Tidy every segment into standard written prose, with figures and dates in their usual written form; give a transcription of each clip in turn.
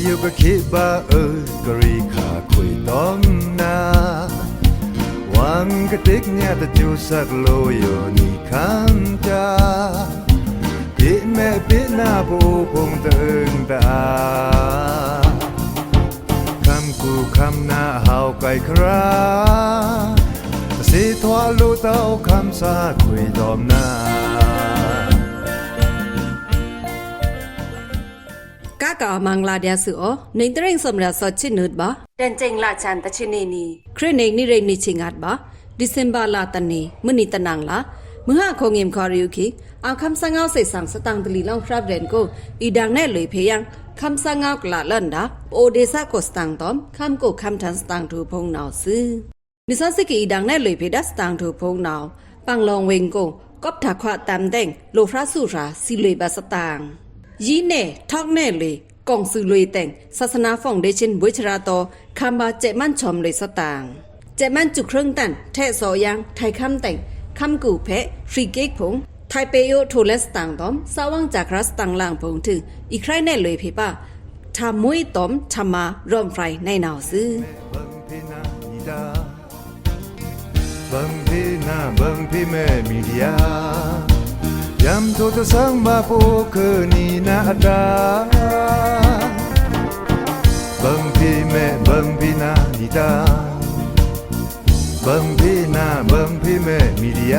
อยู่ก็คิดบ่ากรีขาคุยต้องนาวังกะติกเนี่ยตะจูสักโลอยู่นี่คันจาปิแม่ปิหน้าผู้พงตึงตาคำกูคำหน้าเฮาไกลคราสิทวาลูเต้าคำสาคุยดอมนากะกะมังลาเดียสุอนิงตริงสมราสอชินุดบ่เดนเจงลาจันตะชินีนีครินิกนิเรนิชิงัดบ่ดิเซมบาลาตะนีมณีตะนังลามึงหาคงเงมคอริวคีอาคำสังเอาใส่สังสตังตลีลองฟรับเรนโกอีดังแน่เลยเพยังคำสังเอากละลันดาโอเดซาโกสตังตอมคำโกคำทันสตังทูพงนาวซื้อนิสันสิกีอีดังแน่เลยเพดัสตังทูพงนาวปังลองเวงโกกอบถักควาตามแดงโลฟราสุราสิเลยบาสตังยีแน่ทอกแน่เลยกองสือลุยแต่งศาสนาฟองเดชินบุชราโตคำบาเจมันชอมเลยสตางเจมันจุเครื่องตันแท้สอยังไทยคำแต่งคำกูเพฟรีเกกพงไทเปโยโทเลสตังตอมสาวังจากรัสตังล่างพงถืออีใครแน่เลยพี่ป้าทามุยตอมทามารอมไฟในหนาวซื้อบังพี่นาบังพี่แม่มีเดียยามโทตะสังบาปูคือนี่นาดาบังพี่แม่บังพี่นานิดาบังพี่นาบังพี่แม่มีเดีย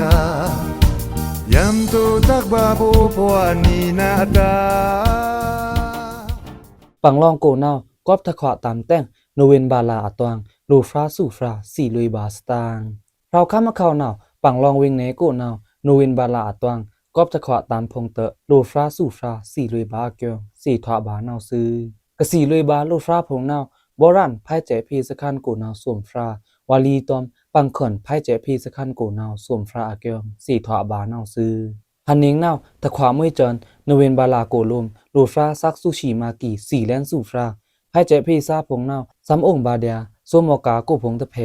ยามโทตักบาปูพวานี่นาดาปังลองโกนาวกอบทะขวะตามแต่งโนเวนบาลาอตวงลูฟราสูฟราสีลุยบาสตางเราข้ามะเขานาวปังลองเวงเนโกนาวโนเวนบาลาอตวงกอบทะขวะตามพงเตโลฟราสูฟราสีลุยบาเกียวสีทวาบานาวซื้อกะสีลุยบาโลฟราพงนาวโบราณภายเจพีสคันโกนาวสวมฟราวาลีตอมปังขนภายเจพีสคันโกนาวสวมฟราอาเกียวสีทวาบานาวซื้อหันนิงนาวตะขวามวยจนโนเวนบาลาโกลมโลฟราซักซูชิมากีสีแลนสูฟราภายเจพีซาพงนาวซ้ำองค์บาเดียสวมอกาโกพงตะเพ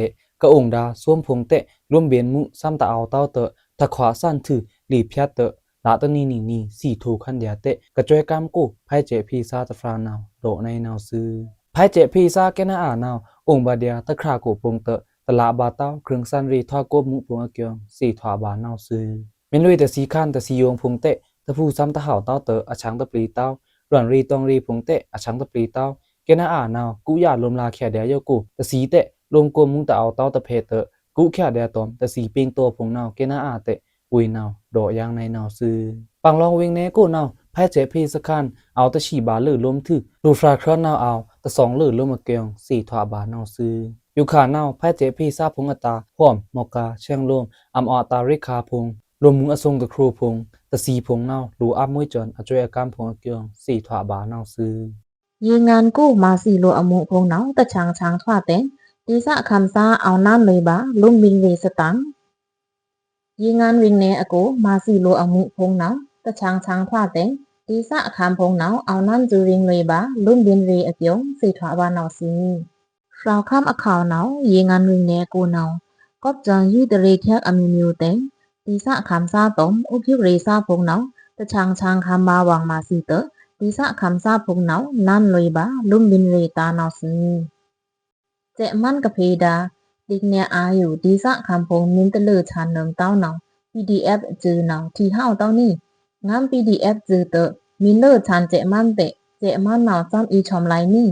กะองดาสวมพงเตะร่วมเบียนมุซ้ำตะเอาเต้าเตตะขวาสั้นถือหลีพยัดเตลาตนีนี่สีถูคันเดียเตกระจวยกามกูภายเจพีซาตะฟรานาวโดในนาวซื้อภายเจพีซาแกนาอานาวองค์บาเดียตะคราโกพงเตตลาบาเต้าเครื่องสันรีทอโกมุพงอเกียงสีทวาบานาวซื้อเมนลุยแต่สีคันแต่สีโยงพงเตตะผู้ซ้ำตะเห่าเต้าเตอชังตะปรีเต้าร่อนรีตองรีพงเตอชังตะปรีเต้าแกนาอานาวกุยาลมลาแค่เดียยกูตะสีเตลมกมมุงตะเอาเต้าตะเพเตกุแค่เดียตอมตะสีปิงตัวพงนาวแกนาอาเตอุยนาวโดยางในนาวซื้อปังลองเวงเนโกนาวภายเจพีสคันเอาตะฉีบาลือลมถือลูฟราครอนนาวเอาตะสองลือลมมะเกียงสีทวาบานาวซื้ออยู่ขานาวภายเจพีซาพงอตาพร้อมมอกาเชียงลมอำอตาริคาพงลมมุงอทรงตะครูพงตะสีพงนาวรูอับมวยจนอจวยกามพงอเกียงสีทวาบานาวซื้อยีงานกู้มาสีโลอมุพงนาวตะช้างทว่าแต่ตีสะคำซาเอาน้ำเลยบาลุงบินเวสตังยีงานวิงเนอโกมาสีโลอมุพงนาวตะช้างทว่าแต่ตีสะคำพงนาวเอาน้ำจูริงเลยบาลุงบินเวอเกียวสีทวาบานาวซีราวข้ามอข่าวนาวยีงานวิงเนโกนาวก็จังยืดเรเทียกอมิมิวแต่ตีสะคำซาตอมอุพิวเรซาพงนาวตะช้างคำบาวางมาสีเตตีสะคำซาพงนาวนั่นเลยบาลุงบินเวตานาวซีเจมันกะเพดาดิกเนียอาอยู่ดีสะคำพงมินตะเลอชานเนิงเต้าหนาว PDF จือหนาวที่เฮาเต้านี่งาม PDF จือเตมินเลอชานเจมันเตเจมันหนาวซ้ำอีชอมไลนี่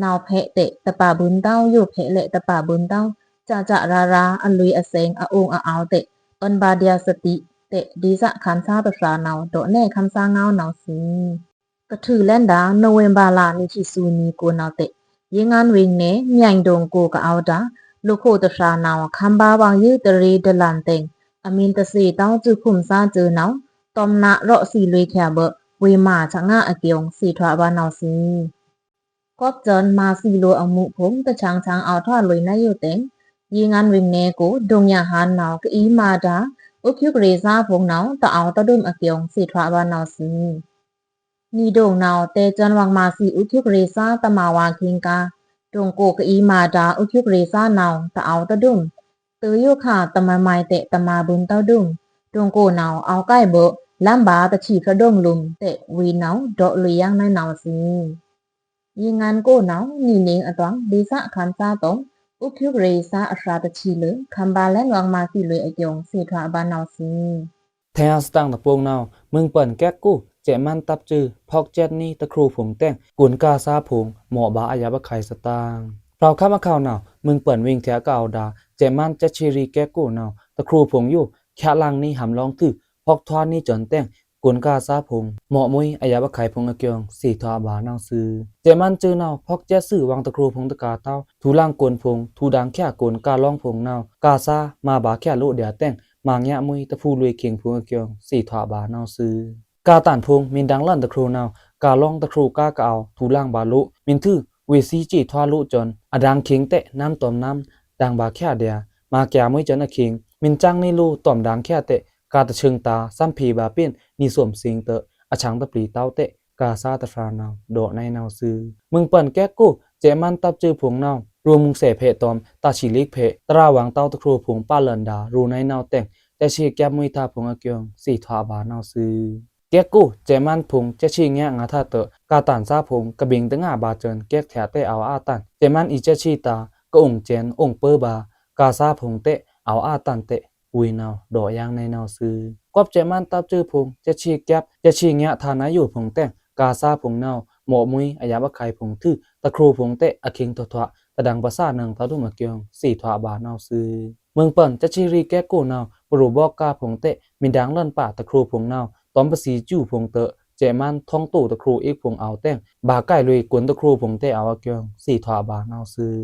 หนาวเพเตตะป่าบุญเต้าอยู่เพเลตะป่าบุญเต้าจะราอันลุยอเซงอองอาเตอันบาเดียสติเตดีสะคำซาตะฟราหนาวโดแน่คำซาเงาหนาวซีกะถือแลนดาโนเวมบาลานิชิซูนีโกนาวเตยีงานวิงเนใหญ่ดงโกกะเอาดาลูกโคตะฟรานาวคำบาวางยืตรีดลันเตงอมินตะสีเต้าจือคุมซาจือนาวตอมนะเราะสีลุยแคเบเวมาชะงะอเกียงสีทวาบานาวซีกอบจนมาสีโลอมุพงตะช้างเอาทอลุยนาอยู่เตงยีงานวิงเนโกดงยาหานนาวกะอีมาดาอุคิกเรซาพงนาวตะเอาตะดุมอเกียงสีทวาบานาวซีนีดงนาวเตจันวังมาสีอุคิกเรซาตะมาวาคิงกาดงโกกะอีมาดาอุคิกเรซานาวตะเอาตะดุมเตยโยค่ะตะมาไมเตตะมาบุญเต้าดุมดงโกนาวเอาใกล้เบลำบาตะฉีพระดงลุมเตวีนาวดอกเลียงในนาวซี ยีงานกู้หนาวนี่เนงอตวังดีสะคำซาตงอุคิวเรซาอัตราตะชีเลยคำบาและลวงมาสิเลยอจงเสียทวาบานาวซี แทนสตังตะปวงนาวมึงเปิ่นแก๊กกู้เจมันตับจือพอกเจ็ดนี่ตะครูผงแต่งกุนกาซาผงหมอบาอายาบะไข่สตางเราข้ามาข่าวนาวมึงเปิ่นวิ่งแถวกาวดาเจมันจะชีรีแก๊กกู้นาวตะครูผงอยู่แค่ลังนี่หำลองถือพอกทวานนี่จนแต่งกุนกาซาผงหมอมุยอายาบะไข่ผงอเกียงสี่ทวาบานาวซื้อเจมันจือนาวพอกเจ็ดซื้อวางตะครูผงตะกาเต้าทูล่างกวนผงทูดังแค่กวนกาล่องผงนาวกาซามาบาแค่ลุเดียแต่งมางยะมุยตะพูลุยเคียงพวงอเกียงสี่ทวาบานาวซื้อกาตานพงมินดังลั่นตะครูนาวกาล่องตะครูกากาวทูล่างบาลุมินทือเวซีจีทวาลุจนอดังเคียงเตะน้ำตอมน้ำดังบาแค่เดียมาแก่มุยจนอเคียงมินจังนี่ลูตอมดังแค่เตะกาตะเชิงตาซ้ำพีบาเปี้ยนนี่สวมสิงเตะอชังตะปลีเต้าเตะกาซาตะฟรานาวโดในนาวซื้อมึงเปิ่นแก้กู้เจมันตับจือผงนาวรวมมุงเสเพตอมตาชิลิกเพตราวังเต้าตะครูผงป้าเลินดารูในนาวแต่งแต่ชีแก้มุยทาผงอเกียงสี่ทวาบานาวซื้อแก้กู้เจมันพงจะชีแงงาทาเตะกาตานซาพงกระบิงตึงอาบาเจินแก้แถเตเอาอาตันเจมันอีเจชีตาก็องเจนองเปอร์บากาซาพงเตเอาอาตันเตอุยนาวดอยางในนาวซื้อกอบเจมันตับจือพงจะชีแก้จะชีแงทานาอยู่พงแต่งกาซาพงนาวหมอมุยอายาบะไข่พงทื่อตะครูพงเตอคิงทวะตะดังภาษาหนึ่งตาดุมะเกียงสี่ทวาบานาวซื้อเมืองเปิ้นจะชีรีแก้กู้นาวปรูบอกกาผงเตมินดังเล่นป่าตะครูผงนาวตอมภาษีจู่ผงเตเจมันท่องตู่ตะครูอีกผงเอาแต่งบาไก่ลุยกวนตะครูผงเตเอาเกียงสี่ทวาบานาวซื้อ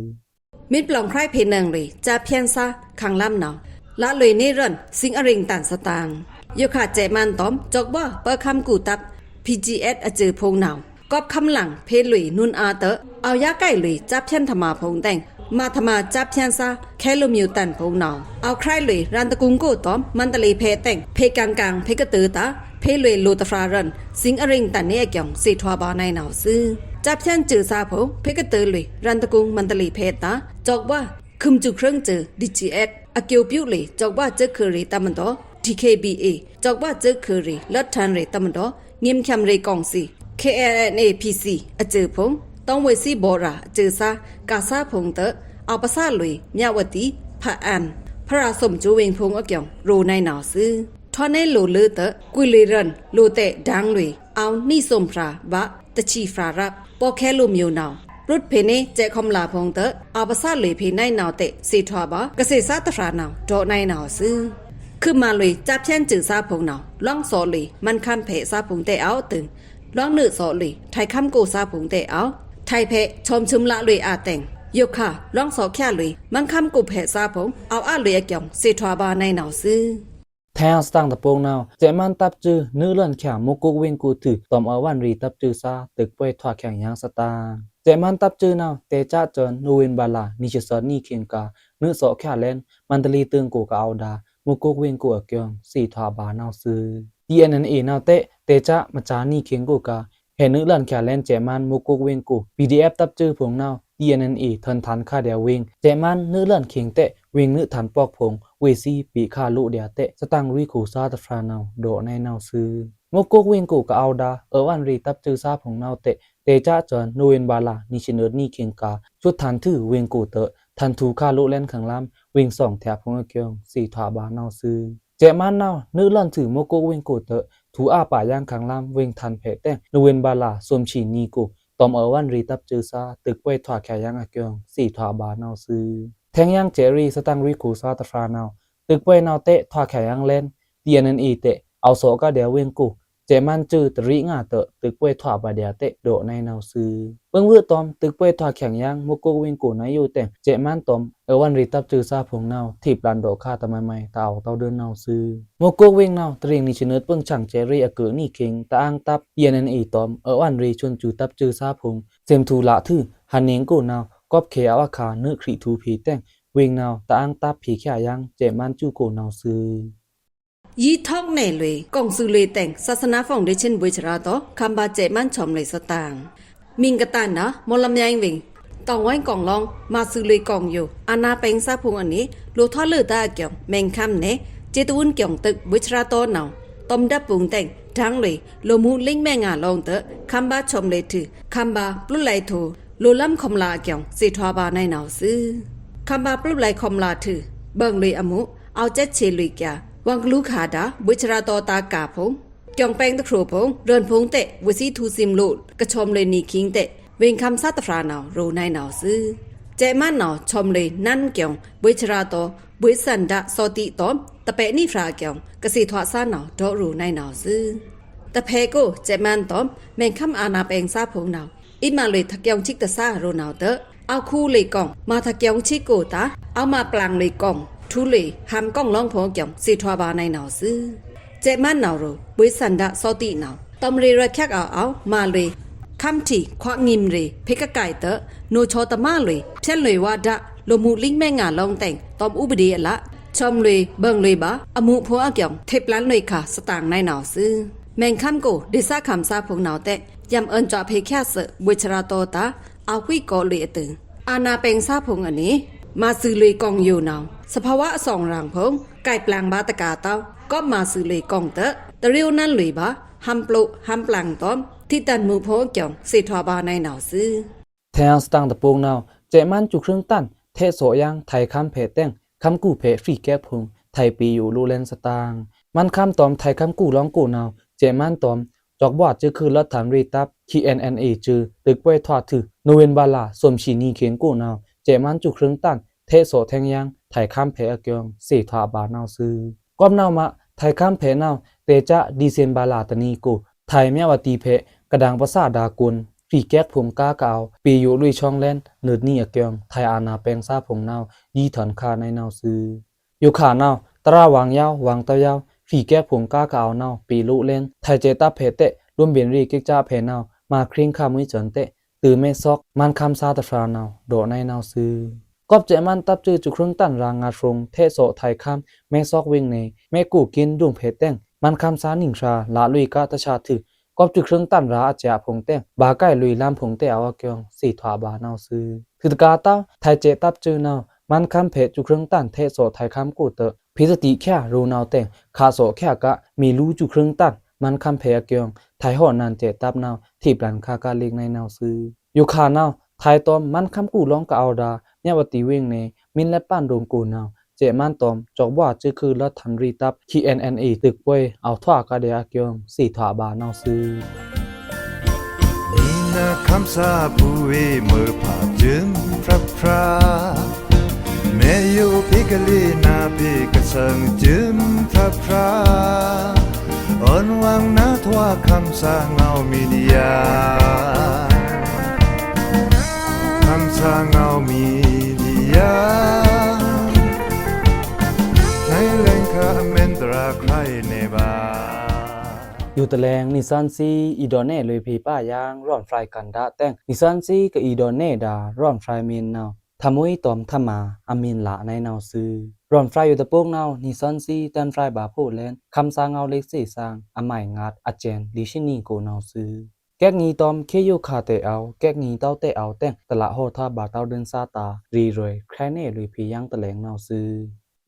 มิดปลองไพรเพนังเลยจะเพียนซาขังล่ำหนาวละเลยนี่รันสิงอริงตันสตางโยขาเจมันตอมจอกบ่เปิดคำกูตับ PGS อจือพงหนาวกอบคำหลังเพลุยนุนอาเตเอายาไก่ลุยจับเพียนธรรมาพงแต่งมาธรรมาจับเพียนซาแค่ลมิวตันพงหนาวเอาใครลุยรันตะกุงกูตอมมันตะลีเพแต่งเพกางกางเพกะตือตาเพลุยลูตฟรารันสิงอริงตันเนี่ยเกี่ยงสีทวาบาในหนาวซื้อจับเพียนจือซาพงเพกะตือลุยรันตะกุงมันตะลีเพตาจอกว่าคุมจุเครื่องจือ DGS อเกียวปิวเลยจอกว่าเจอคือรีตามันโต DKBA จอกว่าเจอคือรีลัดทันรีตามันโตเงียมคำรีกองซี KLNAPC อจือพงต้องเวซีบอราจือซากาซาพงเตเอาภาษาลุยญาวตีพะอันพระราสมจูเวงพงอเกียงรูในหนาวซื้อทอนในโลเลือเตกุยลีรันโลเตดังลุยเอานี่สมพราบะตะชีฟรารับปอแค่ลุมอยู่หนาวรุดเพเนเจคอมลาพงเตเอาภาษาลุยเพในหนาวเตสีทวาบะเกษตรศาสตราหนาวโดในหนาวซื้อคือมาลุยจับเช่นจือซาพงหนาวล่องโซลุยมันคำเพซาพงเตเอาตึงร้องเนื้อโซลุยไทยคำกูซาพงเตเอาไทยเพชมชุมละลุยอาแต่งยกค่ะร้องโซแค่ลุยมันคำกูเพซาพงเอาอาลุยเกี่ยงสีทวาบะในหนาวซื้อแทนสตังตะปงนาวเจมันตับจือนื้อเลื่อนแข็งมุกุกเวงกูถือตอมเอาวันรีตับจือซาตึกป่วยถอดแข็งยางสตางเจมันตับจือนาวเตจ้าจนนูเวนบาลานิชสอนนี่เคียงกานื้อโซแค่เล่นมันตะลีตึงกูกะเอาดามุกุกเวงกูเกียงสี่ทวาบานาวซื้อ DNA นาวเตจ้ามาจานี่เคียงกูกาเห็นนื้อเลื่อนแข็งเล่นเจมันมุกุกเวงกู PDF ตับจือผงนาวDNA ทันทันค่าเดียวเวงเจมันนื้อเลื่อนเคียงเตะเวงนื้อทันปอกผงเวซีปีค่าลุเดียเตะสตังรีคูซาตฟรานาวโดในนาวซื้อมุกุกเวงกูกะเอาดาวันรีตับจือซาผงนาวเตจ้าจนนูเวนบาลานิชินเนอร์นี่เคียงกาชุดทันถือเวงกูเตทันทูค่าลุเล่นขังล้ำเวง2แถบพงเกียงสี่ทวาบานาวซื้อเจมันนาวนื้อเลื่อนถือมุกุกเวงกูเตทูอาป่าย่างขังล้ำเวงทันเพแต้งนูเวนบาลาสวมฉีนีกูตอมวันรีตับจือซาตึกป่วยถอดแขยังอเกียงสี่ทวาบานาวซื้อแทงยังเจรีสตังรีคูซาตฟรานาวตึกป่วยนาวเตถอดแขยังเล่นDNAเตเอาโซก็เดียวเวงกูเจมันจือตริงาเตตึกป่วยถอดบาเดียเตโดในนาวซื้อเบิ่งวืดตอมตึกป่วยถอดแข็งยังมุกุกเวงกูนายอยู่แต่เจมันตอมวันรีตับจือซาผงนาวทีบลันโดคาตะไมใหม่เต่าเดินนาวซื้อมุกุกเวงนาวตริงนิชเนิร์ดเปิ้งช่างเจรีอเกอนี่เคิงตะอังตับDNAตอมวันรีชวนจูตับจือซาผงเซมทูละทื่อหันเนงกูนาวกอบเคเอาอาคาเนื้อครีทูพีแต่งเวงนาวตะอังตับผีแค่ยังเจมันจูโกนาวซื้อยีทอกแน่เลยกองสุเลยแต่งศาสนาฟองเดชินบุชราโตคำบาเจมันชมเลยสตางมิงกะตันนะมลำยังวิงต้องไว้กองลองมาสุเลยกองอยู่อาณาเป็นซาพุงอันนี้ลูทอดเลือดตาเกี่ยวแมงคำเนเจตุนเกี่ยงตึกบุชราโตเนา ต้มดับปุงแต่งดังเลยโลมูลิงแม่งาลองเตะคำบาชมเลยถือคำบาปลุไหลโถโลลัมคมลาเกี่ยวสิทวาบาในหนาวซื้อคำบาปลุไหลคมลาถือเบิ่งเลยอมุเอาเจ็ดเชลุยแกวังลูกขาดาบุชราตอตากาพงจองแปงตะครูพงเดินพงเตะวิซีทูซิมลูดกระชมเลยนีคิงเตะเวงคำซาตฟราหนาวรูในหนาวซื้อเจมันหนาวชมเลยนั่นเกี่ยวบุชราตอบุสันดาสอติตอมตะเปนี่ฟราเกี่ยวกสิทวาซาหนาวดอรูในหนาวซื้อตะเพโกเจมันตอมแมงคำอาณาเปงซาพงหนาวอิมาเลยทักยองชิกตะซาโรหนาวเตะเอาคู่เลยกองมาทักยองชิโกตาเอามาปลางเลยกองทุเลหามก้องร้องพงเกี่ยวสิทวาบาในหนาวซื้อเจมันหนาวรูบุสันดาสอติหนาวตอมเรระแคกเอามาเลยคำที่ควักงิมเรเพกไก่เตอโนชอตมาเลยเช่นเลยว่าดะโลมูลิงแม่งาลองแต่งตอมอุบดีละชมเลยเบิ่งเลยบะอมุพัวเกี่ยวเทปล้านเลยค่ะสตางในหนาวซื้อแมงคำโกดิซาคำซาพงหนาวแต่ยำเอินจอเพแค่เสบุชราโตตาเอาคุยกอเลยตึงอาณาเป็งซาพงอันนี้มาซื้อเลยกองอยู่หนาวสภาวะสองรางพงไก่ปลางบาตะกาเต้าก็มาซื้อเลยกองเตะตะเรียวนั่นเลยบะฮัมปลุฮัมปลางตอมที่ตันมือพงเกี่ยวสิทวาบาในหนาวซื้อแทงสตางตะปงนาวเจมันจุเครื่องตั้นเทโสยังไทยคำเพแต้งคำกูเพฟรีแก้พุงไทยปีอยู่ลูเลนสตางมันคำตอมไทยคำกูร้องกูนาวเจมันตอมจอกบอดจือคือรัฐฐานรีตับ KNNA จือตึกไว้ทอดถือโนเวนบาลาสวมชีนีเขียนกูนาวเจมันจุเครื่องตั้นเทโสแทงยังไทยคำเพอเกียงสีทวาบานาวซื้อก้มนาวมาไทยคำเพนาวเตจะดีเซนบาลาตนีกูไทยเมียวตีเพกระดังภาษาดากุลฝีแก๊กผมก้ากาวปีอยู่ลุยช่องเล่นเนิดนี่เกียงไทยอาณาแปงซาผงนาวยี่ถอนคาในนาวซื้ออยู่ขานาวตราวางยาววางเต้ายาวฝีแก๊กผมก้ากาวนาวปีลุเล่นไทยเจตาเพเตะร่วมเบียนรีกิกจ้าเพนาวมาคริงคามุยจนเตะตือเมซอกมันคำซาตฟรานาวโดในนาวซื้อกอบเจมันตับจือจุครึ่งตันรางงาทรงเทโสไทยคำเมซอกวิ่งในแม่กูกินดุงเพเต้งมันคำซาหนิงชาลาลุยกาตชาถือกอบจุเครื่องตั้นราอาจจะพงเต้งบาไก่ลุยลามพงเตเอาเกียงสีถวาบานาวซื้อคือกาเต้าไทยเจตับจือนาวมันคำเพจุเครื่องตั้นเทโสไทยคำกูเตอพิสติแค่รูนาวเต้งคาโสแค่กะมีรู้จุเครื่องตั้นมันคำเพเกียงไทยห่อนันเจตับนาวที่ปลันคากาลิงในนาวซื้ออยู่ขานาวไทยตอมมันคำกูร้องกะเอาดาเนี่ยวติเวงเนมินและป้านโดงกูนาวเจมันตอมจอกว่าจือคือรัฐทันรีตับ KNNA ตึกเว้ยเอาทว่ากาเดียเกียงสีถวาบานาวซื้อนีนาคำซาบูเอเมื่อผ่าจึงพระพราเมยูพิกลีนาพิกสังจึงพระพราอ่อนวางนาทว่าคำซาเงามีนิยาคำซาเงามีนิยาอยู่ตะแลงนิซันซีอีดอนเน่เลยพีป้ายางร่อนฟรายกันดาแต้งนิซันซีกับอีดอนเน่ดาร่อนฟรายเมียนนาวทำมุ้ยตอมทำมาอามีนละในนาวซื้อร่อนฟรายอยู่ตะโปกนาวนิซันซีแตนฟรายบาโพแลนคำสางเอาเล็กสี่สางอาใหม่งัดอาเจนลิชินีโกนาวซื้อแก๊กงีตอมเคโยคาเตเอาแก๊กงีเต้าเตเอาแต้งตละโหท่าบาเต้าเดินซาตารีรวยใครเน่เลยพียังตะแลงนาวซื้อ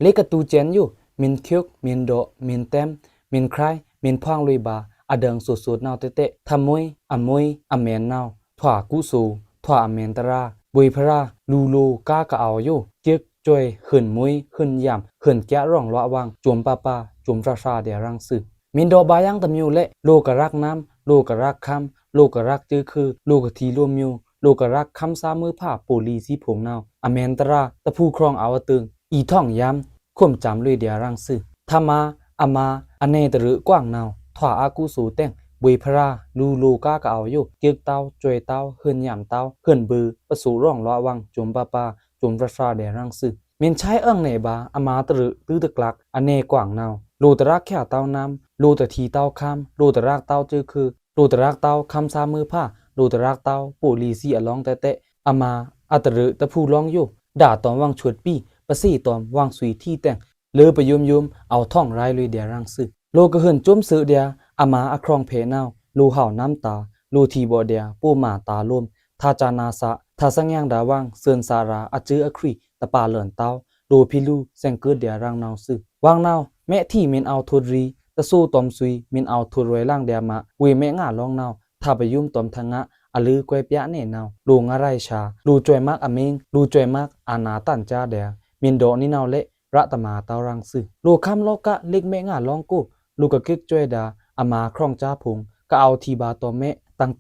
เล็กกระตูเจนอยู่มินคิกมินโดมินเต็มมินใครมินพ่องลุยบาอเดิงสุดๆนาวเตะทำมุยอมวยอเมนนาวถวากุสูถวาอเมนตราบุยพระลูลูกากะเอาอยู่เกียกจวยขึ้นมุยขึ้นยำขึ้นแกะร่องละวังจวมปาปาจวมราชาเดียรังสึมินโดบายังตะมิวเละโลกรักน้ำโลกรักคำโลกรักจื้อคือโลกทีรวมมิวโลกรักคำซามือผ้าโปลีสีผงนาวอเมนตราตะผู้ครองเอาตึงอีท่องย้ำข่มจำลุยเดียรังสึธรรมาอามาอเนตรึกว้างนาวถวาอากุสูเต้งบุยพระลูลูกากะเอาอยู่เกียกเต้าจวยเต้าเฮือนหยามเต้าเฮือนบือประสูร่องละวังจุมปาปาจุมราชาเดรังสึเมียนใช้เอิ้งเนบาอามาตรึตื้อตะกลักอเนกว้างนาวลูตรักแค่เต้าน้ำลูตะทีเต้าค้ำลูตรักเต้าจื้อคือลูตรักเต้าคำซามือผ้าลูตรักเต้าปูลีซีอลองเตะอามาอัตรึตะผู้ร้องอยู่ด่าตอมวังชวดปี้ประสีตอมวังสุยที่แต่งเลือไปยุมเอาท่องไรลุยเดียรังสึโลกะเหินจุ้มซื้อเดียอามาอครองเพนาวลูเห่าน้ำตาลูทีบอเดียปูหมาตาลมทาจานาสะทาสังยังดาวังเซินสาราอจื้ออครีตะปาเหลินเต้าลูพิลูเซงเกิดเดียรังนาวซึวังนาวแม่ที่เมนเอาโทรี ตะสู้ตอมซุยมินเอาทุรวยล่างเดียมาเวเมงาลองนาวถ้าไปยุ่มตอมทางะอลือกวยเปียเนนาวลูงอะไรชาลูจวยมักอเมงลูจวยมักอานาตันจาเดียมินโดนี่นาวเละระตมาตารังซึลูคำโลกะเล็กเมงาลองกูลูกะกิกจวยดาอามาครองจ้าพุงก็เอาทีบาตอเม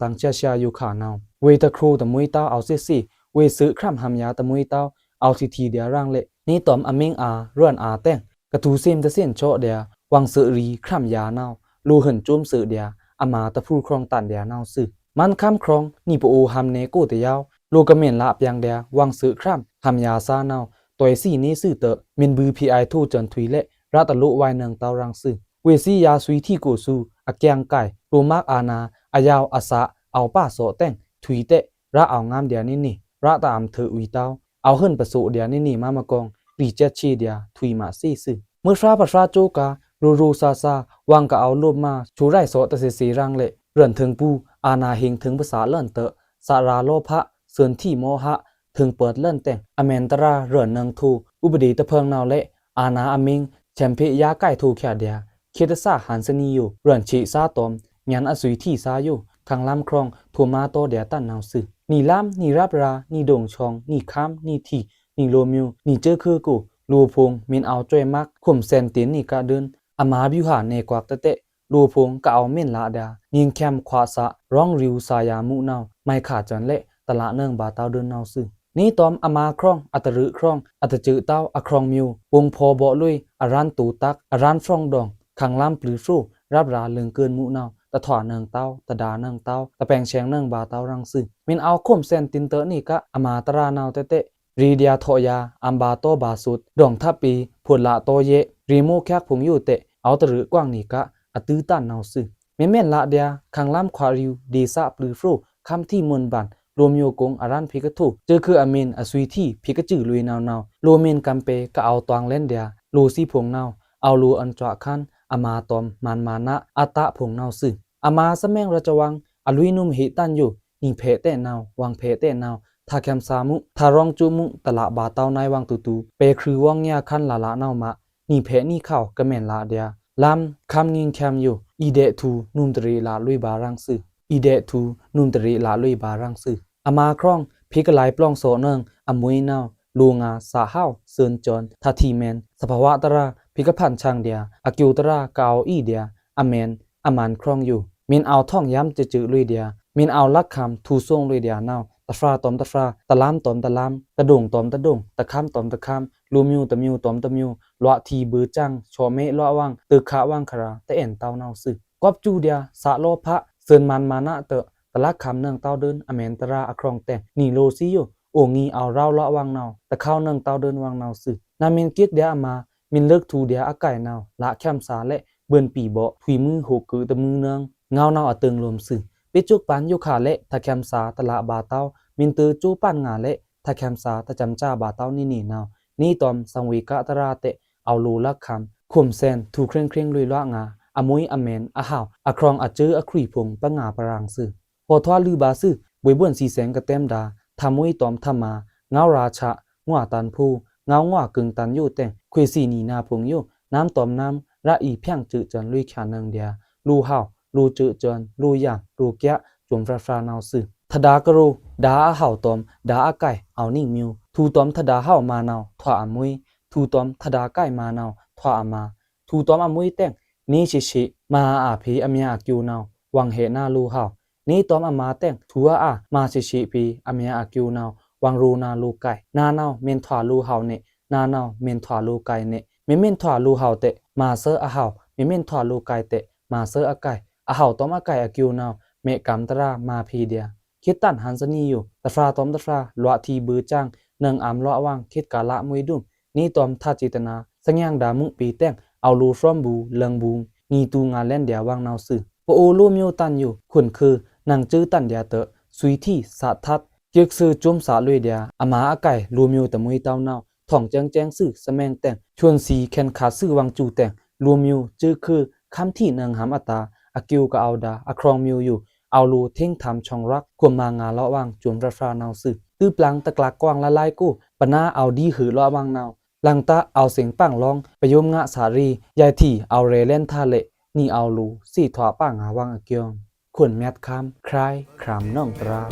ตังเชียอยู่ขานาวเวตะครูตะมุยเต้าเอาซี่เวซื้อคร่ำหำยาตะมุยเต้าเอาทีเดียร่างเละนี่ตอมอเมงอาเรื่อนอาแต้งกระทูเซมตะเส้นโชเดียวังสือรีคร่ำยานาวลูเหินจุ้มสือเดียอามาตะพูครองตันเดียนาวซึมันคำครองนี่ปอูหำเนกูตะยาวลูกกะเมียนละเปียงเดียวังสือคร่ำหำยาซานาวตัวซี่นี้ซื่อเตอมินบือพีไอทูจนทุยเละรัตลุไวเนืองเต้ารังซึเวซี่ยาสุยที่กูซูอาแกงไก่รูมากอานาอายาวอาสะเอาป้าโสแต้งทุยเตะระเอางามเดียนี่ระตามเธออุยเต้าเอาขึ้นประสูเดียนี่มากองรีเจชีเดียทุยมาซี่ซึเมื่อประชาโจการูซาวังก็เอาลบมาชูไรโสตะสีรังเละเรื่อนถึงปูอาณาเฮงถึงภาษาเลื่อนเตอสาราโลภะเสื่อนที่โมหะถึงเปิดเลื่อนแต่งอเมนตราเรื่อนเนืองทูอุบดีตะเพิงนาวเละอาณาอมิงแชมเปียาไก่ทูแค่เดียคิดซาหันสนีอยู่เรื่อนชีซาตอมยันอสุยที่ซาอยู่ขังลำครองทัวมาโตเดียตันนาวซึนี่ล้ำนี่รับรานี่ดงชองนี่ค้ำนี่ทีนี่โลมิวนี่เจอคือกูลูพงมินเอาจ้วยมักข่มเซนตินนี่กะเดินอามาบิวหาเนกวักเตะลูพงก็เอาเม่นละดายิงแคมขวาสะร้องริวสายามุนาวไม่ขาดจนเละตละเนืองบาเต้าเดินนาวซึนี่ตอมอามาครองอัตรึครองอัตจือเต้าอครองมิววงพอบ่ลุยอารันตูตักอารันฟรองดองขังล้ำปลือสู้รับราเลืองเกินมุนาวตะถอเนืองเต้าตะดาเนืองเต้าตะแปงแฉงเนืองบาเต้ารังซึมินเอาข่มเซนตินเตอนี่กะอามาตรานาวเตะรีเดียโทยาอัมบาโตบาสุดดองทับปีผลละโตเยรีโมแคกผงอยู่เตะเอาตะรึกว้างนี่กะอตื้อตันนาวซึเม่นละเดียขังล้ำควาริวดีซะปลือสู้คำที่มนบันโรมิโอกงอารันพิกทูเจอคืออเมนอสุยที่พิกจือลุยนาวโรเมนกัมเปก็เอาตวงเล่นเดียลูซีผงนาวเอาลูอันจวะคันอามาตอมมันมานะอาตะผงนาวซึอามาสะแมงระจวังอลุยนุมหิตันอยู่นิเพเตนาววังเพเตนาวทาแคมซามุทารองจุมุตละบาเต้านายวังตูเปคือว่างยาคันละนาวมานี่เพนี่เข้ากะแม่นละเดียลำคำยิงแคมอยู่อีเดทูนุมตรีลาลุยบารังซึอีเดทูนุมตรีลาลุยบารังซึอามาครองพิกไลปล้องโซเนิงอมวยนาวลูงาสาห้าวเซินจอนทาทีแมนสภาวะตราพิกพันช่างเดียอากิวตรากาวอีเดียอเมนอามันครองอยู่มินเอาท่องย้ำจืลุยเดียมินเอาลักคำทูส่งลุยเดียนาวตะฟราตอมตะฟราตะลามตอมตะลามตะดงตอมตะดงตะคำตอมตะคำลูมิวตะมิวตอมตะมิวลวะทีบือจังชอเมลวะวังตึกขะวังคราตะเอ็นเต้านาวซึกอบจูเดียสะโลภะเซินมันมานะเตะตะลักคำเนืองเต้าเดินอเมนตราอครองแต่นี่โลซิโยโองีเอาเราละวังนาวตะเข้าเนืองเต้าเดินวังนาวซึนามินกิกเดียมามินเลิกทูเดียอาไก่นาวละแคมสาและเบิ่นปีบ่ถุยมือโหกือตะมือเนืองเงานาวอะตึงลมซึปิจุกปันยุขาและทะแคมสาตะละบาเต้ามินตือจูปั้นงาเละทะแคมสาตะจำจ้าบาเต้านี่นาวนี่ตอมสังวิกะตราเตะเอาลูลักคำข่มแซนถูเคร่งลุยละงาอมุยอเมนอาหาวอครองอจื้ออครีพงปะงาปรางซึพอทว่าลือบาซึบวยบ่วนสีแสงกะเต็มดาทามุยตอมทามาเงาราชะงัวตันผู้เงางัวกึ่งตันอยู่แต่คุยสีนีนาพงอยู่น้ำตอมน้ำระอีเพียงจืจันลุยขานึงเดียลูหาวลูจืจันลูยางลูแกะจวมฟราๆนาวซึทดากรูดาเห่าตอมดาอาไก่เอานิ่งมิวทูตอมทดาเห่ามานาวทว่าอมุยทูตอมทดาไก่มานาวทว่าอามาทูตอมอมุยแต่งนี่ชิมาอาพีอเมียอากิวนาววังเหนาลูเห่านี่ตอมอามาแต่งทัวอามาชิพีอเมียอากิวนาววังรูนาลูไก่นานาวเมนทว่าลูเห่าเนนานาวเมนทว่าลูไก่เนเมนทว่าลูเห่าเตมาเซออาเห่าเมนทว่าลูไก่เตมาเซออาไก่อาเห่าตอมอาไก่อากิวนาวเมกัมตรามาพีเดียคิดตันหันสนีอยู่ตะฟราตอมตะฟราลวะทีบือจังเนืองอามลอวังคิดกาละมวยดุมนี่ตอมทาจิตนาสัญญางดามุปีแต่งเอาลูฟรอมบูเลิงบูนีตูงาเล่นเดียวังนาวซึปโอลูมิวตันอยู่ขุนคือนังจื้อตันเดียเตอสุยที่สะทัดเกียกซื้อจุ่มสาลุยเดียอามาอาไก่ลูมิวตะมวยเต้านาวท่องแจงซื่อสะแมงแต่งชวนสีแคนขาซื่อวังจูแต่งลูมิวจื้อคือคำที่เนืองหามอตาอากิวก็เอาดาอครองมิวอยู่เอาลูเท่งทำช่องรักควมมางาเลาะวังจวมฟานาวซึตื้อปลังตะกลากกว้างละลายกู้ปนาเอาดีหือเลาะวังนาวลังตาเอาเสียงปังร้องไปยมงะสารียายที่เอาเรเล่นท่าเละ นี่เอาลูสี่ถอป้างหาวังอะเกียงขวนแมดคำคลายครามน้องตรา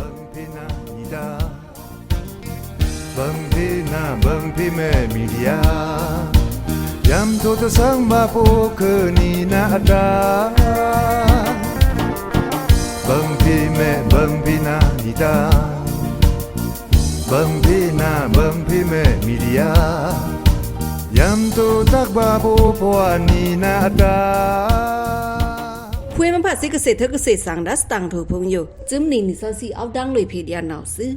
Bang pina bang pime media Yam to the sang ba po ke ni na da Bang pina ni da Bang pime media Yam to tak ba po po ni na da พวยมันผัดสิเกษตรเธอเกษตรสังดัสตังถูพงอยู่จึมนี่นิสันสีเอาดังเลยเพดยานาวซื้อ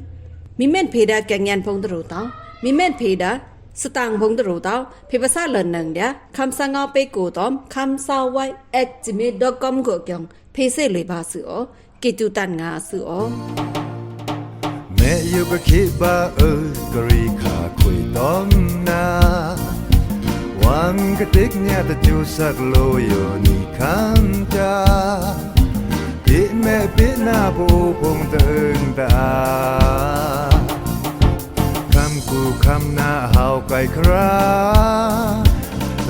มีแม่นเพดาแกงยันพงตรูเตามีแม่นเพดาสตางพงตรูเตาเพภาษาเลินหนึ่งเดียคำสั่งเอาไปกูตอมคำสาวไว้ @gmail.com ก็เกียงเพเสเลยบาซื้ออ๋อกิจูตันงาซื้ออ๋อ Me yu ka kiba gari ka khui tom na Wang ka tik nya ta chu sak lo yo ni kan cha Pit me pit na po pong teng da Kam ku kam na hao kai kra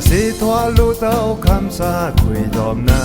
Si thwa lu tao kam sa khui tom na